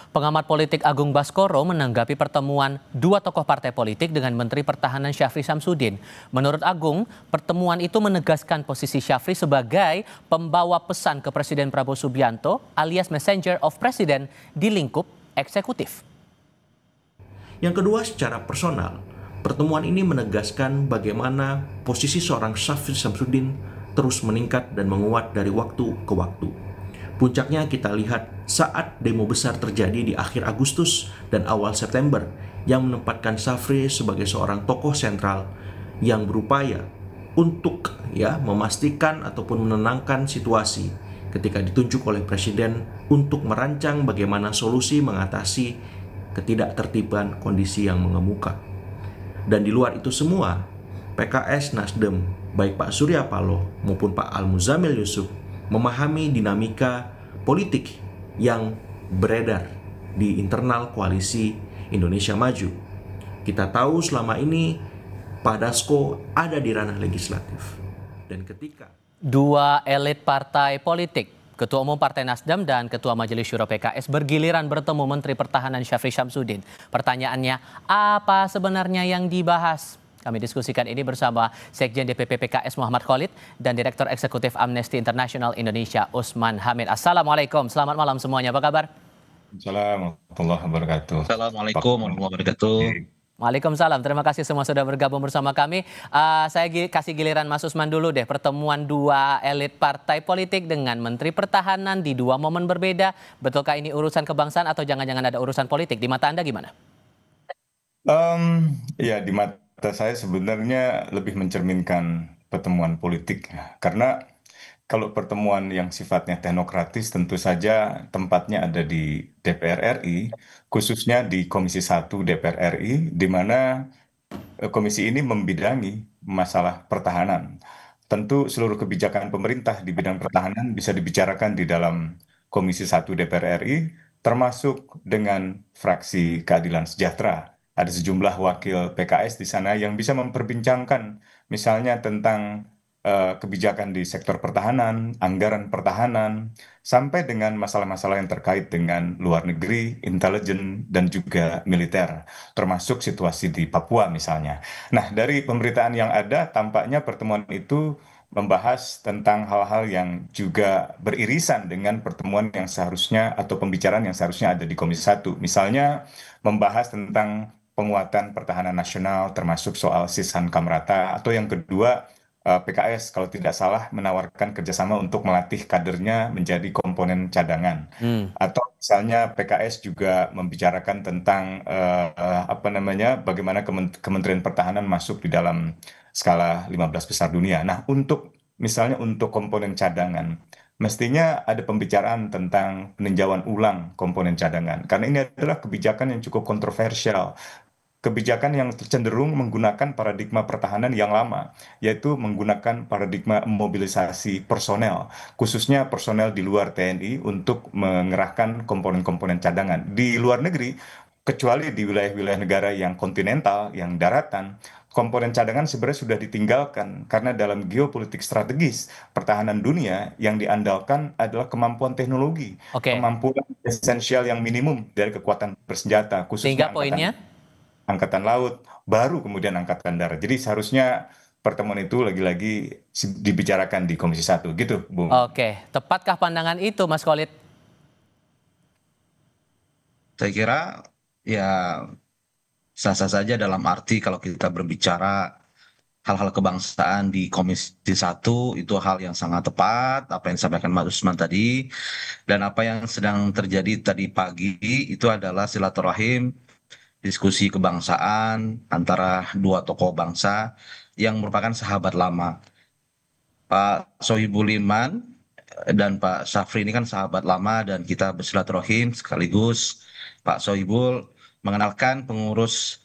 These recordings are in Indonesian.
Pengamat politik Agung Baskoro menanggapi pertemuan dua tokoh partai politik dengan Menteri Pertahanan Syafri Samsudin. Menurut Agung, pertemuan itu menegaskan posisi Syafri sebagai pembawa pesan ke Presiden Prabowo Subianto alias Messenger of President di lingkup eksekutif. Yang kedua, secara personal, pertemuan ini menegaskan bagaimana posisi seorang Syafri Samsudin terus meningkat dan menguat dari waktu ke waktu. Puncaknya kita lihat saat demo besar terjadi di akhir Agustus dan awal September yang menempatkan Syafri sebagai seorang tokoh sentral yang berupaya untuk memastikan ataupun menenangkan situasi ketika ditunjuk oleh Presiden untuk merancang bagaimana solusi mengatasi ketidaktertiban kondisi yang mengemuka. Dan di luar itu semua, PKS, Nasdem, baik Pak Surya Paloh maupun Pak Al-Muzamil Yusuf memahami dinamika politik yang beredar di internal koalisi Indonesia Maju. Kita tahu selama ini Pak Dasko ada di ranah legislatif. Dan ketika dua elit partai politik, Ketua Umum Partai Nasdem dan Ketua Majelis Syuro PKS bergiliran bertemu Menteri Pertahanan Syafri Samsudin. Pertanyaannya, apa sebenarnya yang dibahas? Kami diskusikan ini bersama Sekjen DPP PKS Muhammad Khalid dan Direktur Eksekutif Amnesty International Indonesia Usman Hamid. Assalamualaikum, selamat malam semuanya, apa kabar? Assalamualaikum warahmatullahi wabarakatuh. Assalamualaikum warahmatullahi wabarakatuh. Waalaikumsalam, terima kasih semua sudah bergabung bersama kami. Saya kasih giliran Mas Usman dulu deh, pertemuan dua elit partai politik dengan Menteri Pertahanan di dua momen berbeda. Betulkah ini urusan kebangsaan atau jangan-jangan ada urusan politik? Di mata Anda gimana? Ya, di mata saya sebenarnya lebih mencerminkan pertemuan politik. Karena kalau pertemuan yang sifatnya teknokratis tentu saja tempatnya ada di DPR RI, khususnya di Komisi 1 DPR RI, di mana komisi ini membidangi masalah pertahanan. Tentu seluruh kebijakan pemerintah di bidang pertahanan bisa dibicarakan di dalam Komisi 1 DPR RI, termasuk dengan fraksi Keadilan Sejahtera. Ada sejumlah wakil PKS di sana yang bisa memperbincangkan misalnya tentang kebijakan di sektor pertahanan, anggaran pertahanan, sampai dengan masalah-masalah yang terkait dengan luar negeri, intelijen, dan juga militer, termasuk situasi di Papua misalnya. Nah, dari pemberitaan yang ada, tampaknya pertemuan itu membahas tentang hal-hal yang juga beririsan dengan pertemuan yang seharusnya atau pembicaraan yang seharusnya ada di Komisi 1. Misalnya membahas tentang penguatan pertahanan nasional termasuk soal Sisan Kamrata, atau yang kedua PKS kalau tidak salah menawarkan kerjasama untuk melatih kadernya menjadi komponen cadangan. Atau misalnya PKS juga membicarakan tentang bagaimana Kementerian Pertahanan masuk di dalam skala 15 besar dunia. Nah, misalnya untuk komponen cadangan, mestinya ada pembicaraan tentang peninjauan ulang komponen cadangan. Karena ini adalah kebijakan yang cukup kontroversial. Kebijakan yang cenderung menggunakan paradigma pertahanan yang lama, yaitu menggunakan paradigma mobilisasi personel, khususnya personel di luar TNI untuk mengerahkan komponen-komponen cadangan. Di luar negeri, kecuali di wilayah-wilayah negara yang kontinental, yang daratan, komponen cadangan sebenarnya sudah ditinggalkan karena dalam geopolitik strategis pertahanan dunia yang diandalkan adalah kemampuan teknologi, kemampuan esensial yang minimum dari kekuatan bersenjata, khususnya sehingga poinnya angkatan laut, baru kemudian angkatan darat. Jadi seharusnya pertemuan itu lagi-lagi dibicarakan di Komisi 1, gitu, Bung. Oke, tepatkah pandangan itu, Mas Khalid? Saya kira ya sah-sah saja dalam arti kalau kita berbicara hal-hal kebangsaan di Komisi 1 itu hal yang sangat tepat, apa yang disampaikan Mas Usman tadi, dan apa yang sedang terjadi tadi pagi itu adalah silaturahim diskusi kebangsaan antara dua tokoh bangsa yang merupakan sahabat lama. Pak Sohibul Iman dan Pak Syafri ini kan sahabat lama dan kita bersilaturahim sekaligus Pak Sohibul mengenalkan pengurus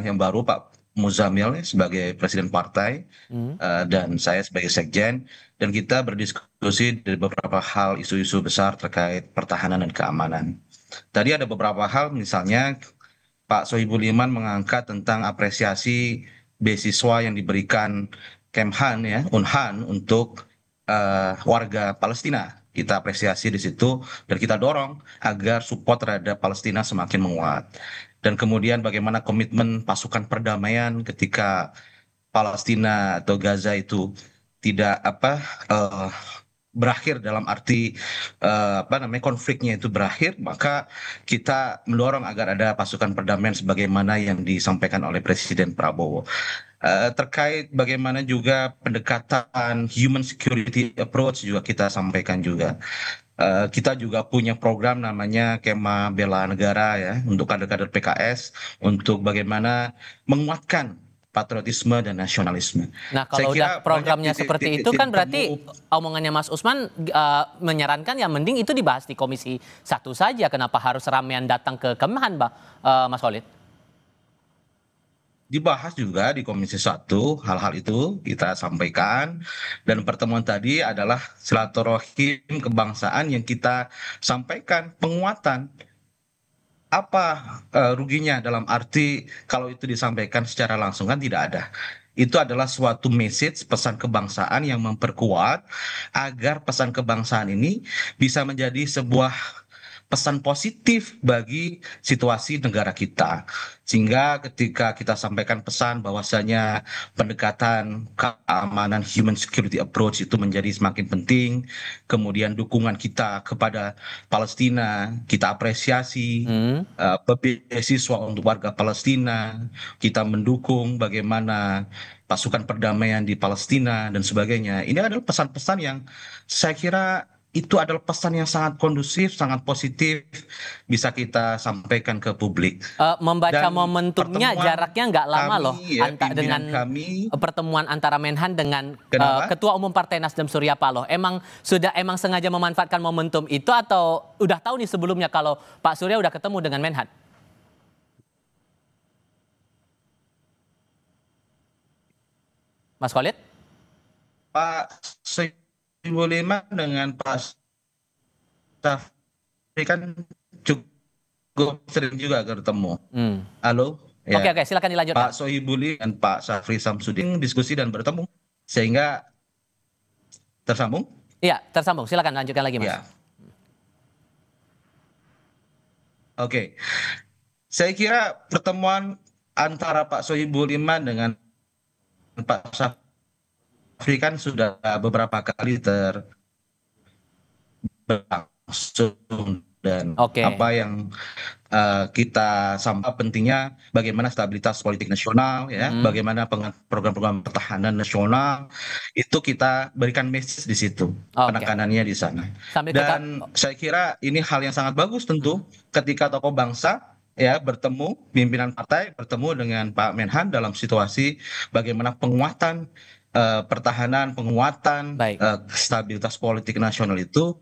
yang baru Pak Muzamil sebagai presiden partai dan saya sebagai sekjen, dan kita berdiskusi dari beberapa hal isu-isu besar terkait pertahanan dan keamanan. Tadi ada beberapa hal, misalnya Pak Sohibul Iman mengangkat tentang apresiasi beasiswa yang diberikan Kemhan ya, Unhan untuk warga Palestina kita apresiasi di situ dan kita dorong agar support terhadap Palestina semakin menguat. Dan kemudian bagaimana komitmen pasukan perdamaian ketika Palestina atau Gaza itu tidak eh, berakhir dalam arti konfliknya itu berakhir, maka kita mendorong agar ada pasukan perdamaian sebagaimana yang disampaikan oleh Presiden Prabowo. Terkait bagaimana juga pendekatan human security approach juga kita sampaikan juga. Kita juga punya program namanya Kema Bela Negara ya untuk kader-kader PKS untuk bagaimana menguatkan patriotisme dan nasionalisme. Nah, Saya kalau kira udah banyak programnya seperti itu kan berarti temu. omongannya Mas Usman menyarankan ya mending itu dibahas di Komisi 1 saja. Kenapa harus ramean datang ke Kemhan, Mas Khalid? Dibahas juga di Komisi 1 hal-hal itu kita sampaikan, dan pertemuan tadi adalah silaturahim kebangsaan yang kita sampaikan penguatan apa ruginya dalam arti kalau itu disampaikan secara langsung kan tidak ada. Itu adalah suatu message pesan kebangsaan yang memperkuat agar pesan kebangsaan ini bisa menjadi sebuah pesan positif bagi situasi negara kita. Sehingga ketika kita sampaikan pesan bahwasanya pendekatan keamanan human security approach itu menjadi semakin penting, kemudian dukungan kita kepada Palestina, kita apresiasi beasiswa untuk warga Palestina, kita mendukung bagaimana pasukan perdamaian di Palestina dan sebagainya. Ini adalah pesan-pesan yang saya kira itu adalah pesan yang sangat kondusif, sangat positif, bisa kita sampaikan ke publik. Membaca Dan momentumnya pertemuan jaraknya nggak lama loh kami ya, dengan pimpinan kami, pertemuan antara Menhan dengan kenapa? Ketua Umum Partai Nasdem Surya Paloh. Emang sengaja memanfaatkan momentum itu atau udah tahu nih sebelumnya kalau Pak Surya udah ketemu dengan Menhan? Mas Khalid? Pak Soebul Iman dengan Pak Syafri kan cukup sering juga ketemu. Hmm. Halo, Oke, ya. oke, silakan dilanjutkan. Pak Sohibul Iman dan Pak Syafri Samsudin diskusi dan bertemu sehingga tersambung. Iya, tersambung. Silakan lanjutkan lagi, Mas. Ya, oke. Saya kira pertemuan antara Pak Sohibul Iman dengan Pak Syafri kan sudah beberapa kali berlangsung, dan Oke. apa yang kita sampaikan pentingnya bagaimana stabilitas politik nasional ya, bagaimana program-program pertahanan nasional itu kita berikan message di situ, Oke. penekanannya di sana. Sambil kita Dan saya kira ini hal yang sangat bagus tentu ketika tokoh bangsa ya bertemu, pimpinan partai bertemu dengan Pak Menhan dalam situasi bagaimana penguatan pertahanan, penguatan Baik. stabilitas politik nasional itu,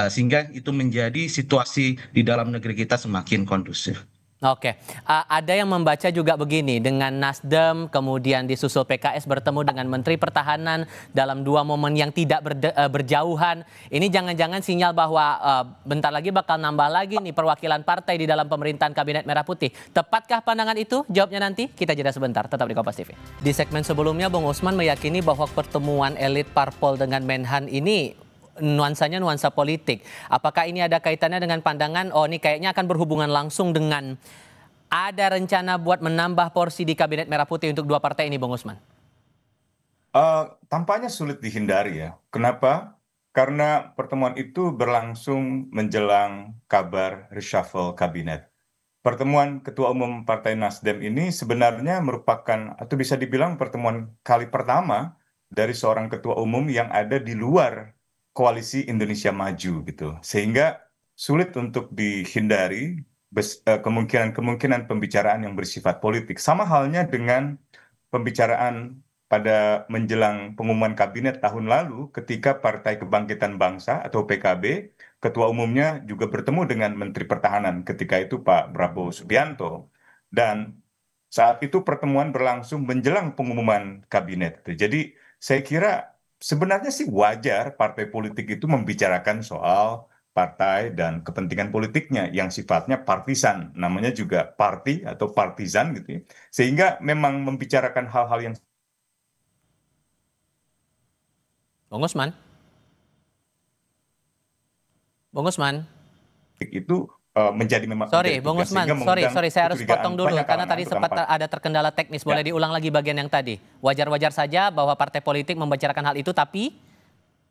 sehingga itu menjadi situasi di dalam negeri kita semakin kondusif. Oke, ada yang membaca juga begini, dengan Nasdem kemudian disusul PKS bertemu dengan Menteri Pertahanan dalam dua momen yang tidak berjauhan. Ini jangan-jangan sinyal bahwa bentar lagi bakal nambah lagi nih perwakilan partai di dalam pemerintahan Kabinet Merah Putih. Tepatkah pandangan itu? Jawabnya nanti, kita jeda sebentar, tetap di Kompas TV. Di segmen sebelumnya, Bung Usman meyakini bahwa pertemuan elit parpol dengan Menhan ini nuansanya nuansa politik. Apakah ini ada kaitannya dengan pandangan, oh ini kayaknya akan berhubungan langsung dengan ada rencana buat menambah porsi di Kabinet Merah Putih untuk dua partai ini, Bung Usman? Tampaknya sulit dihindari ya. Kenapa? Karena pertemuan itu berlangsung menjelang kabar reshuffle kabinet. Pertemuan Ketua Umum Partai Nasdem ini sebenarnya merupakan atau bisa dibilang pertemuan kali pertama dari seorang ketua umum yang ada di luar koalisi Indonesia Maju gitu. Sehingga sulit untuk dihindari kemungkinan-kemungkinan pembicaraan yang bersifat politik. Sama halnya dengan pembicaraan pada menjelang pengumuman kabinet tahun lalu ketika Partai Kebangkitan Bangsa atau PKB, ketua umumnya juga bertemu dengan Menteri Pertahanan ketika itu Pak Prabowo Subianto. Dan saat itu pertemuan berlangsung menjelang pengumuman kabinet. Jadi saya kira sebenarnya sih wajar partai politik itu membicarakan soal partai dan kepentingan politiknya yang sifatnya partisan, namanya juga party atau partisan gitu ya. Sehingga memang membicarakan hal-hal yang Bung Usman? Bung Usman. Itu menjadi memang Sorry, menjadi Bung tugas, Usman, sehingga mengundang sorry, saya harus kecurigaan potong dulu banyak karena kalangan, tadi terutama sempat ada terkendala teknis. Boleh diulang lagi bagian yang tadi. Wajar-wajar saja bahwa partai politik membicarakan hal itu,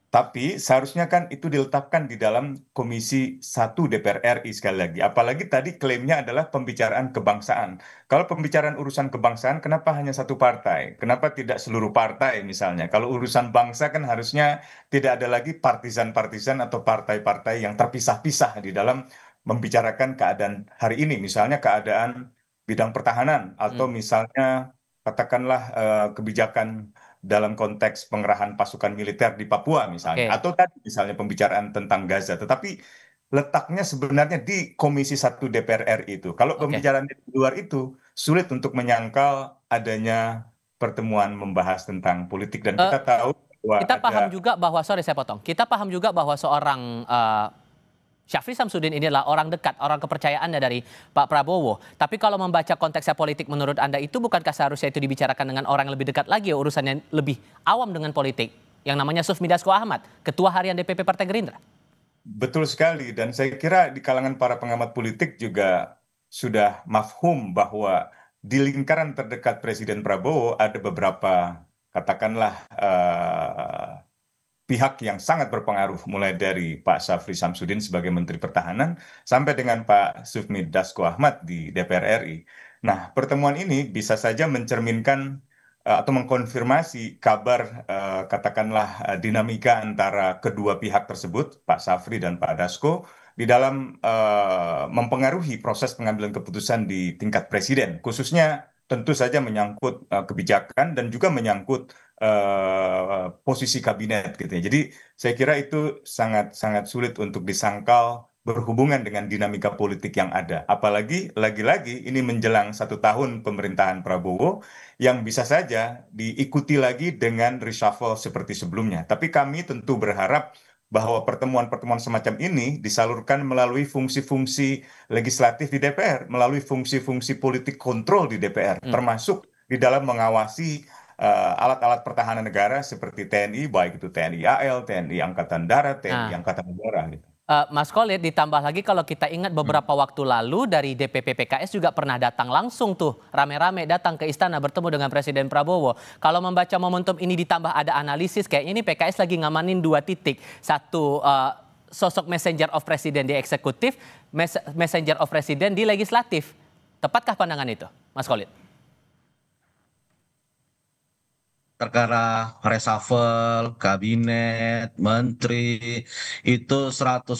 Tapi seharusnya kan itu diletakkan di dalam Komisi 1 DPR RI sekali lagi. Apalagi tadi klaimnya adalah pembicaraan kebangsaan. Kalau pembicaraan urusan kebangsaan, kenapa hanya satu partai? Kenapa tidak seluruh partai misalnya? Kalau urusan bangsa kan harusnya tidak ada lagi partisan-partisan atau partai-partai yang terpisah-pisah di dalam membicarakan keadaan hari ini. Misalnya keadaan bidang pertahanan atau misalnya katakanlah kebijakan dalam konteks pengerahan pasukan militer di Papua misalnya, Oke. atau tadi misalnya pembicaraan tentang Gaza, tetapi letaknya sebenarnya di Komisi 1 DPR RI itu. Kalau Oke. pembicaraan di luar itu sulit untuk menyangkal adanya pertemuan membahas tentang politik, dan kita tahu bahwa Kita ada. paham juga bahwa, sorry saya potong, kita paham juga bahwa seorang Syafri Samsudin ini adalah orang dekat, orang kepercayaannya dari Pak Prabowo. Tapi kalau membaca konteksnya politik menurut Anda itu bukankah seharusnya itu dibicarakan dengan orang yang lebih dekat lagi, ya, urusannya lebih awam dengan politik, yang namanya Sufmi Dasko Ahmad, Ketua Harian DPP Partai Gerindra? Betul sekali, dan saya kira di kalangan para pengamat politik juga sudah mafhum bahwa di lingkaran terdekat Presiden Prabowo ada beberapa, katakanlah, pihak yang sangat berpengaruh, mulai dari Pak Syafri Samsudin sebagai Menteri Pertahanan sampai dengan Pak Sufmi Dasko Ahmad di DPR RI. Nah, pertemuan ini bisa saja mencerminkan atau mengkonfirmasi kabar, katakanlah, dinamika antara kedua pihak tersebut, Pak Syafri dan Pak Dasko, di dalam mempengaruhi proses pengambilan keputusan di tingkat presiden, khususnya tentu saja menyangkut kebijakan dan juga menyangkut posisi kabinet gitu ya. Jadi saya kira itu sangat sangat sulit untuk disangkal berhubungan dengan dinamika politik yang ada. Apalagi lagi-lagi ini menjelang 1 tahun pemerintahan Prabowo yang bisa saja diikuti lagi dengan reshuffle seperti sebelumnya. Tapi kami tentu berharap bahwa pertemuan-pertemuan semacam ini disalurkan melalui fungsi-fungsi legislatif di DPR, melalui fungsi-fungsi politik kontrol di DPR, termasuk di dalam mengawasi alat-alat pertahanan negara seperti TNI, baik itu TNI AL, TNI Angkatan Darat, TNI Nah, Angkatan Udara gitu. Mas Khalid, ditambah lagi kalau kita ingat beberapa waktu lalu dari DPP PKS juga pernah datang langsung tuh, rame-rame datang ke istana bertemu dengan Presiden Prabowo. Kalau membaca momentum ini ditambah ada analisis, kayaknya ini PKS lagi ngamanin 2 titik. Satu, sosok messenger of presiden di eksekutif, messenger of presiden di legislatif. Tepatkah pandangan itu, Mas Khalid? Perkara reshuffle, kabinet, menteri, itu 100%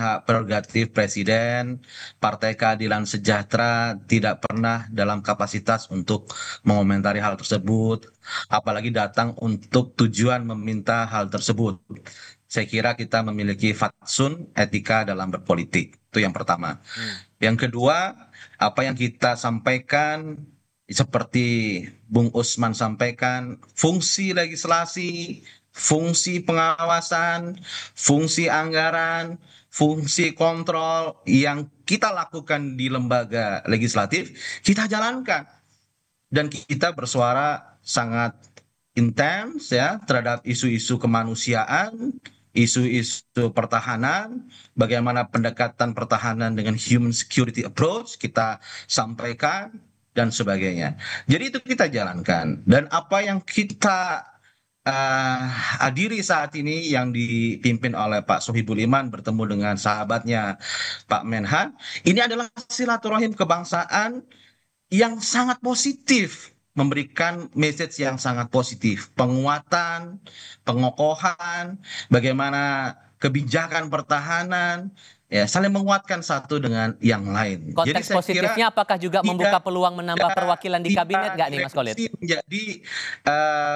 hak prerogatif presiden. Partai Keadilan Sejahtera tidak pernah dalam kapasitas untuk mengomentari hal tersebut, apalagi datang untuk tujuan meminta hal tersebut. Saya kira kita memiliki fatsun etika dalam berpolitik. Itu yang pertama. Yang kedua, apa yang kita sampaikan seperti Bung Usman sampaikan, fungsi legislasi, fungsi pengawasan, fungsi anggaran, fungsi kontrol yang kita lakukan di lembaga legislatif, kita jalankan. Dan kita bersuara sangat intens ya terhadap isu-isu kemanusiaan, isu-isu pertahanan, bagaimana pendekatan pertahanan dengan human security approach kita sampaikan dan sebagainya. Jadi itu kita jalankan, dan apa yang kita hadiri saat ini yang dipimpin oleh Pak Sohibul Iman bertemu dengan sahabatnya Pak Menhan, ini adalah silaturahim kebangsaan yang sangat positif, memberikan message yang sangat positif, penguatan, pengokohan, bagaimana kebijakan pertahanan ya saling menguatkan satu dengan yang lain. Jadi Konteks saya kira positifnya apakah juga membuka peluang menambah tidak perwakilan di kabinet nggak nih, Mas Khalid? menjadi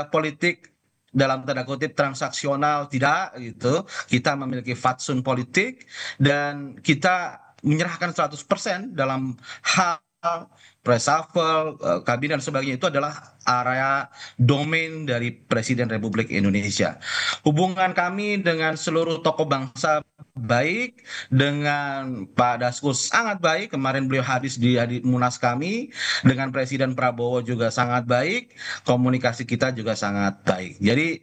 politik dalam tanda kutip transaksional, tidak gitu. Kita memiliki fatsun politik dan kita menyerahkan 100% dalam hal reshuffle, kabinet dan sebagainya. Itu adalah area domain dari Presiden Republik Indonesia. Hubungan kami dengan seluruh tokoh bangsa baik, dengan Pak Dasko sangat baik. Kemarin beliau hadis di Munas kami, dengan Presiden Prabowo juga sangat baik. Komunikasi kita juga sangat baik. Jadi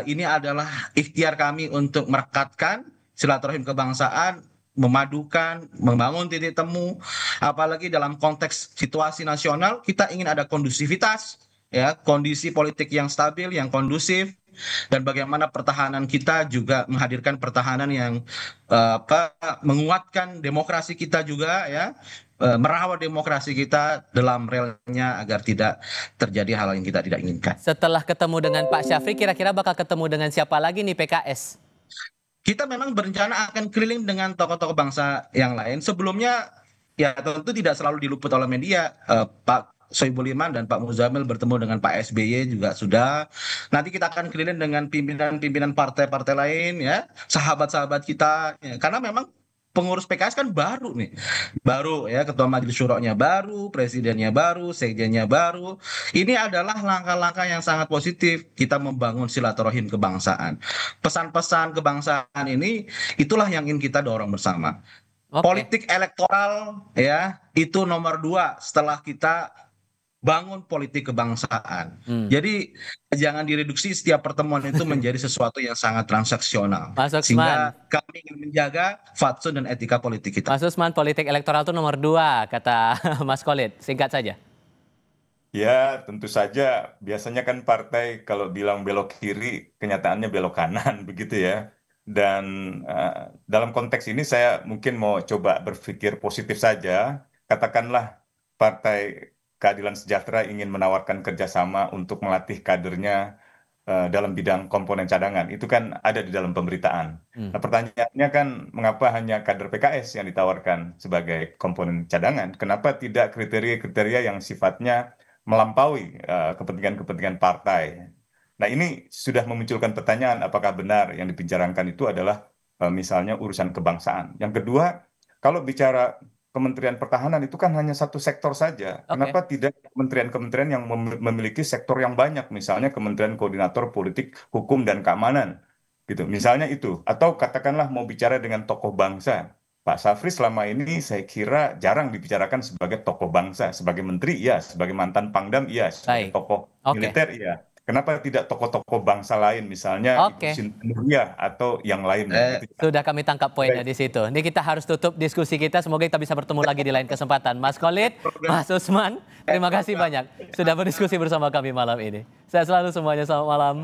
ini adalah ikhtiar kami untuk merekatkan silaturahim kebangsaan, memadukan, membangun titik temu, apalagi dalam konteks situasi nasional kita ingin ada kondusivitas, ya, kondisi politik yang stabil, yang kondusif, dan bagaimana pertahanan kita juga menghadirkan pertahanan yang menguatkan demokrasi kita juga, ya, merawat demokrasi kita dalam relnya agar tidak terjadi hal yang kita tidak inginkan. Setelah ketemu dengan Pak Syafri, kira-kira bakal ketemu dengan siapa lagi nih PKS? Kita memang berencana akan keliling dengan tokoh-tokoh bangsa yang lain. Sebelumnya, ya tentu tidak selalu diluput oleh media. Pak Soebul Iman dan Pak Muzamil bertemu dengan Pak SBY juga sudah. Nanti kita akan keliling dengan pimpinan-pimpinan partai-partai lain, ya, sahabat-sahabat kita. Ya, karena memang pengurus PKS kan baru nih, baru, ya, ketua majelis syuronya baru, presidennya baru, sekjennya baru. Ini adalah langkah-langkah yang sangat positif kita membangun silaturahim kebangsaan. Pesan-pesan kebangsaan ini itulah yang ingin kita dorong bersama. Oke. Politik elektoral, ya, itu nomor 2 setelah kita bangun politik kebangsaan. Jadi jangan direduksi setiap pertemuan itu menjadi sesuatu yang sangat transaksional. Mas Usman. Sehingga kami ingin menjaga fatsun dan etika politik kita. Mas Usman, politik elektoral itu nomor 2 kata Mas Khalid. Singkat saja. Ya, tentu saja. Biasanya kan partai kalau bilang belok kiri, kenyataannya belok kanan, begitu ya. Dan dalam konteks ini saya mungkin mau coba berpikir positif saja. Katakanlah Partai Keadilan Sejahtera ingin menawarkan kerjasama untuk melatih kadernya dalam bidang komponen cadangan. Itu kan ada di dalam pemberitaan. Nah, pertanyaannya kan mengapa hanya kader PKS yang ditawarkan sebagai komponen cadangan? Kenapa tidak kriteria-kriteria yang sifatnya melampaui kepentingan-kepentingan partai? Nah, ini sudah memunculkan pertanyaan apakah benar yang dibicarakan itu adalah misalnya urusan kebangsaan. Yang kedua, kalau bicara Kementerian Pertahanan itu kan hanya satu sektor saja. Kenapa tidak kementerian-kementerian yang memiliki sektor yang banyak, misalnya Kementerian Koordinator Politik, Hukum dan Keamanan, gitu. Misalnya itu. Atau katakanlah mau bicara dengan tokoh bangsa. Pak Syafri selama ini saya kira jarang dibicarakan sebagai tokoh bangsa, sebagai menteri iya, sebagai mantan Pangdam iya, sebagai tokoh militer iya. Kenapa tidak tokoh-tokoh bangsa lain, misalnya Ibu Sinta Nuriyah atau yang lainnya? Sudah kami tangkap poinnya di situ. Ini kita harus tutup diskusi kita. Semoga kita bisa bertemu lagi di lain kesempatan. Mas Khalid, Mas Usman, terima kasih banyak sudah berdiskusi bersama kami malam ini. Saya selalu semuanya, selamat malam.